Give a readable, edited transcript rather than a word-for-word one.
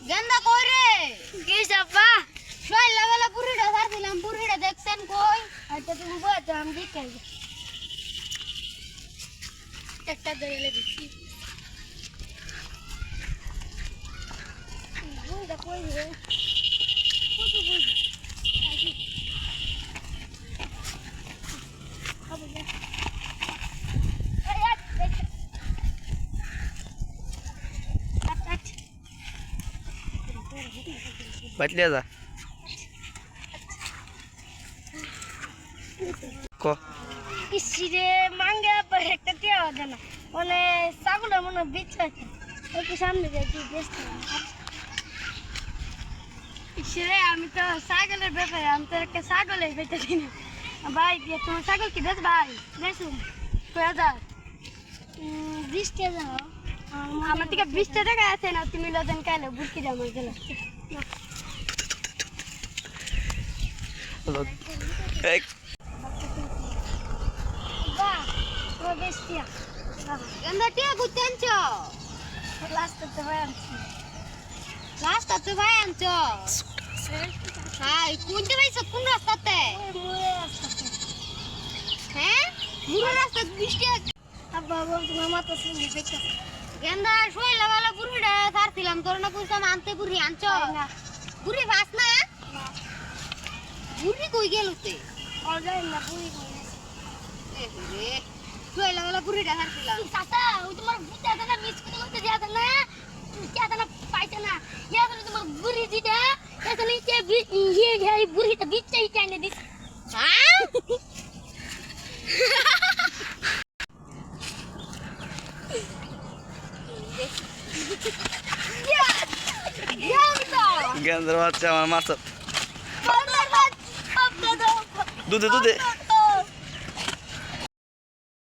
গেন্দা কই রে কি যাবা শোয় লেভেলে পুরিটা ছাড়ছিলাম পুরিটা দেখছেন কই আচ্ছা তুমি বলছো আমি দেখে একটা ধরে দিচ্ছি বুঝা কই রে কত বুঝ আসি খাবো না बैठले जा को ইসিরে মাঙ্গা পর একটা টিয়া হবে না মানে ছাগলের মনে বিচ্ছে একটু সামনে যাই তুই দেখতে ইসিরে আমি তো ছাগলের ব্যাপারে আমি তো একটা ছাগলের বেঁচে দিই না ভাই তোমার ছাগল কি বেশ ভাই বেশুন 20 টাকা আমার থেকে 20 টাকা আছে না তুমি লদেন কাইলে বুঝকি যাও আমার গেল एक বাহ ও বেস্টিয়া গেন্দা টিয়া কইতে আনছো লাস্ট তো ভাই আনছি লাস্ট তো ভাই আনছো হাই কোনতে ভাইছো কোন রাস্তাতে মুয়ে আসছে হ্যাঁ পুরো রাস্তা বৃষ্টি আব্বা বলতো মামা তো শুনি দেখতে গেন্দা শোয় লেভেলে পুরিটা ছাড়ছিলাম তোর না কইতাম আনতে পুরি আনছো না পুরি বাস না পুরি কই গেলতে অলরেডি না পুরি কই রে শোয় লেভেলে পুরিটা ছাড়ছিলাম চাচা ওই তোমার বুঝতে না মিস করতে দেয়া না क्या था ना पाइता ना या तो तुम्हार बुरी जीता ऐसा नहीं के ये है बुरी तो बीच ही चाहिए दिस হ্যাঁ गेंदर बाচ্চা আমার মাছ अब तो দুধে দুধে